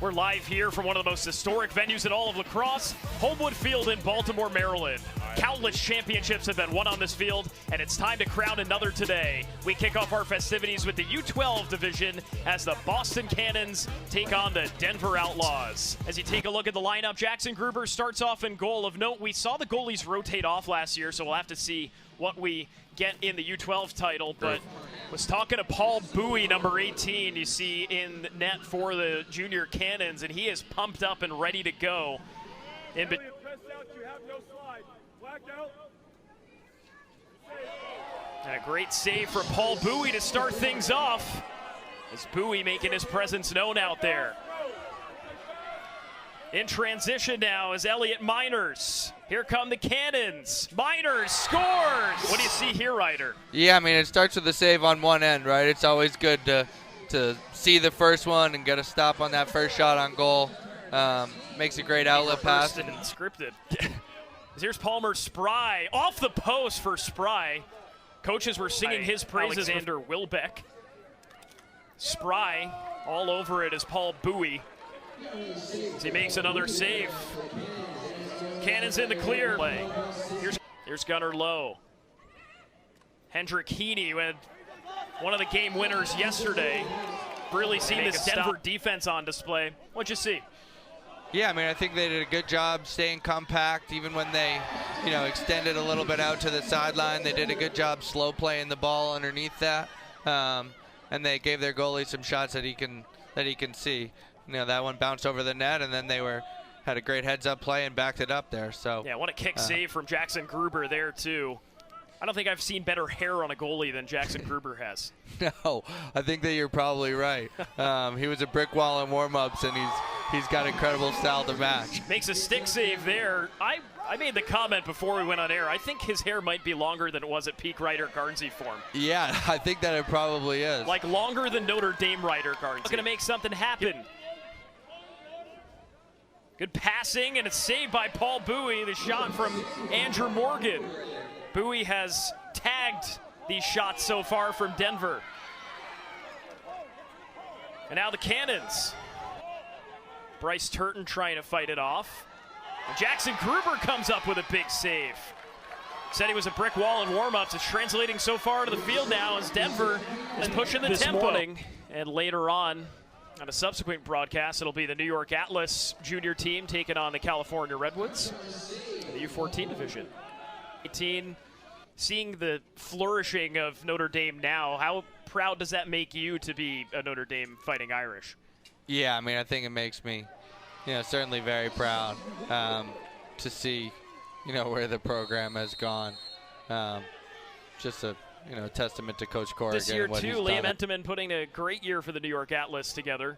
We're live here from one of the most historic venues in all of lacrosse, Homewood Field in Baltimore, Maryland. Countless championships have been won on this field, and it's time to crown another today. We kick off our festivities with the U12 division as the Boston Cannons take on the Denver Outlaws. As you take a look at the lineup, Jackson Gruber starts off in goal. Of note, we saw the goalies rotate off last year, so we'll have to see what we get in the U12 title, but was talking to Paul Bowie, number 18, you see in net for the Junior Cannons, and he is pumped up and ready to go. And a great save from Paul Bowie to start things off, as Bowie making his presence known out there. In transition now is Elliot Miners. Here come the Cannons. Miners scores! What do you see here, Ryder? Yeah, I mean, it starts with a save on one end, right? It's always good to see the first one and get a stop on that first shot on goal. Makes a great outlet pass. And scripted. Here's Palmer Spry. Off the post for Spry. Coaches were singing his praises. Alexander Wilbeck. Spry all over it as Paul Bowie. As he makes another save. Cannons in the clear. Here's Gunnar Lowe. Hendrik Heaney, who had one of the game winners yesterday. Really seen this Denver defense on display. What'd you see? Yeah, I mean, I think they did a good job staying compact, even when they, extended a little bit out to the sideline. They did a good job slow playing the ball underneath that, and they gave their goalie some shots that he can see. That one bounced over the net, and then they had a great heads-up play and backed it up there. So yeah, what a kick save from Jackson Gruber there too. I don't think I've seen better hair on a goalie than Jackson Gruber has. No, I think that you're probably right. He was a brick wall in warm-ups, and he's got incredible style to match. Makes a stick save there. I made the comment before we went on air. I think his hair might be longer than it was at peak Ryder Garnsey form. Yeah, I think that it probably is. Like longer than Notre Dame Ryder Garnsey. Going to make something happen. Good passing, and it's saved by Paul Bowie. The shot from Andrew Morgan. Bowie has tagged these shots so far from Denver. And now the Cannons. Bryce Turton trying to fight it off. And Jackson Gruber comes up with a big save. Said he was a brick wall in warm-ups. It's translating so far to the field now as Denver is pushing the tempo. Morning, and later on a subsequent broadcast, it'll be the New York Atlas junior team taking on the California Redwoods in the U14 division. 18, seeing the flourishing of Notre Dame now, how proud does that make you to be a Notre Dame Fighting Irish? Yeah, I mean, I think it makes me, certainly very proud to see, where the program has gone. Just a testament to Coach Corrigan. This year, too, Liam Entenmann putting a great year for the New York Atlas together.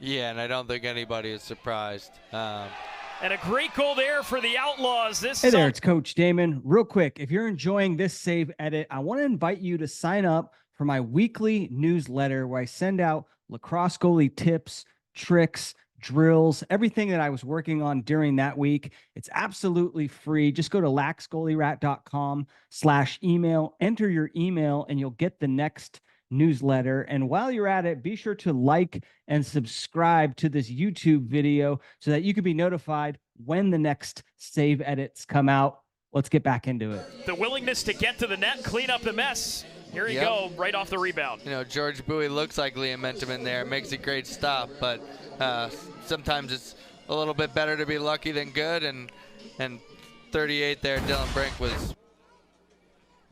Yeah, and I don't think anybody is surprised. And a great goal there for the Outlaws. Hey there, it's Coach Damon. Real quick, if you're enjoying this save edit, I want to invite you to sign up for my weekly newsletter where I send out lacrosse goalie tips, tricks, drills, everything that I was working on during that week. It's absolutely free. Just go to laxgoalierat.com/email, enter your email, and you'll get the next newsletter. And while you're at it, be sure to like and subscribe to this YouTube video so that you can be notified when the next save edits come out. Let's get back into it. The willingness to get to the net, clean up the mess. Here you go, right off the rebound. George Bowie looks like Liam Entenmann there. Makes a great stop, but sometimes it's a little bit better to be lucky than good, and 38 there, Dylan Brink was.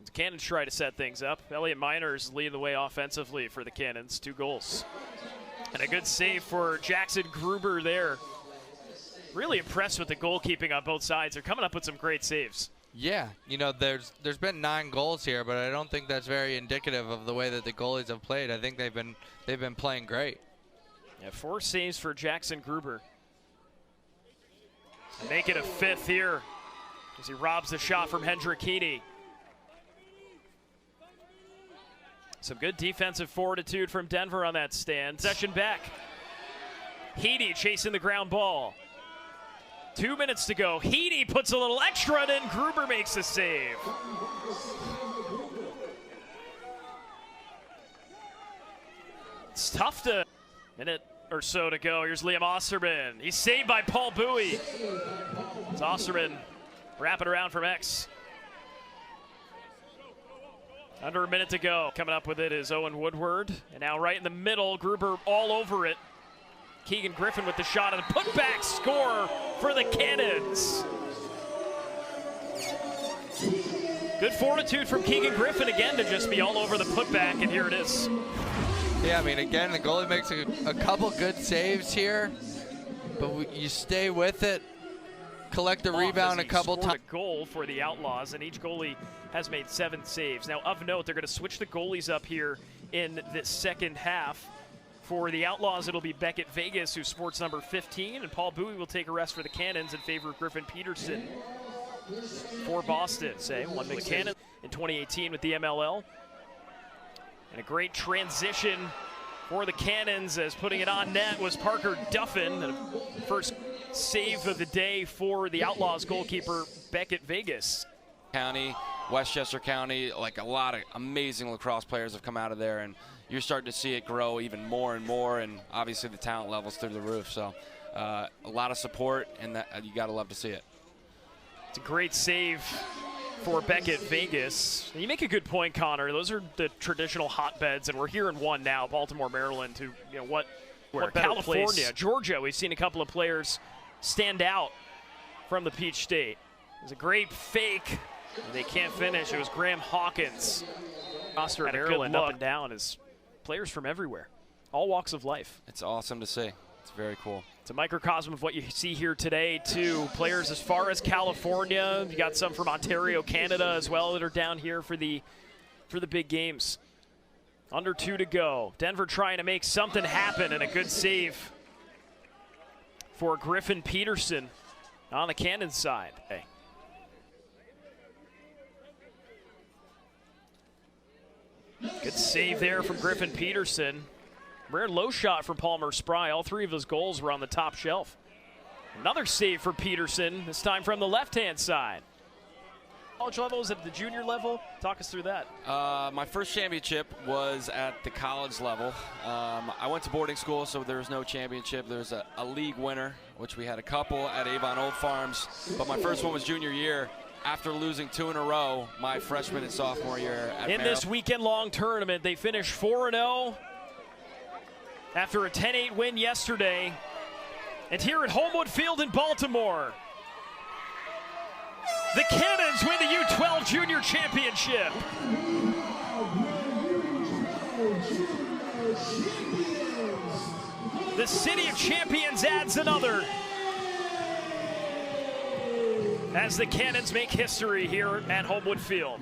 The Cannons try to set things up. Elliot Miners leading the way offensively for the Cannons, 2 goals. And a good save for Jackson Gruber there. Really impressed with the goalkeeping on both sides. They're coming up with some great saves. Yeah, there's been 9 goals here, but I don't think that's very indicative of the way that the goalies have played. I think they've been playing great. Yeah, 4 saves for Jackson Gruber. And make it a 5th here as he robs the shot from Hendrik Heaney. Some good defensive fortitude from Denver on that stand. Session back. Heaney chasing the ground ball. 2 minutes to go. Heaney puts a little extra in. Gruber makes a save. It's tough to. Minute or so to go. Here's Liam Osterman. He's saved by Paul Bowie. It's Osterman wrapping around from X. Under a minute to go. Coming up with it is Owen Woodward. And now right in the middle, Gruber all over it. Keegan Griffin with the shot and a putback score for the Cannons. Good fortitude from Keegan Griffin again to just be all over the putback, and here it is. Yeah, I mean, again, the goalie makes a couple good saves here, but you stay with it, collect the rebound a couple times. A goal for the Outlaws, and each goalie has made 7 saves. Now, of note, they're going to switch the goalies up here in the second half. For the Outlaws, it'll be Beckett Vegas, who sports number 15, and Paul Bowie will take a rest for the Cannons in favor of Griffen Peterson. For Boston, one big Cannon in 2018 with the MLL. And a great transition for the Cannons as putting it on net was Parker Duffin. And first save of the day for the Outlaws goalkeeper, Beckett Vegas. County, Westchester County, like a lot of amazing lacrosse players have come out of there, and you're starting to see it grow even more and more, and obviously the talent level's through the roof. So a lot of support, and that, you got to love to see it. It's a great save for Beckett Vegas. You make a good point, Connor. Those are the traditional hotbeds, and we're here in one now, Baltimore, Maryland, who, you know, what California, place. Georgia, we've seen a couple of players stand out from the Peach State. It was a great fake. They can't finish. It was Graham Hawkins. Roster of Maryland up and down as players from everywhere, all walks of life. It's awesome to see. It's very cool. It's a microcosm of what you see here today, too. Players as far as California. You got some from Ontario, Canada as well that are down here for the big games. Under 2 to go. Denver trying to make something happen, and a good save for Griffen Peterson on the Cannons side. Hey. Good save there from Griffen Peterson. Rare low shot from Palmer Spry. All 3 of those goals were on the top shelf. Another save for Peterson, this time from the left-hand side. College level, is it at the junior level? Talk us through that. My first championship was at the college level. I went to boarding school, so there was no championship. There was a league winner, which we had a couple at Avon Old Farms. But my first one was junior year, after losing 2 in a row my freshman and sophomore year at In this weekend-long tournament, they finished 4-0 after a 10-8 win yesterday. And here at Homewood Field in Baltimore, the Cannons win the U12 Junior Championship. The City of Champions adds another as the Cannons make history here at Homewood Field.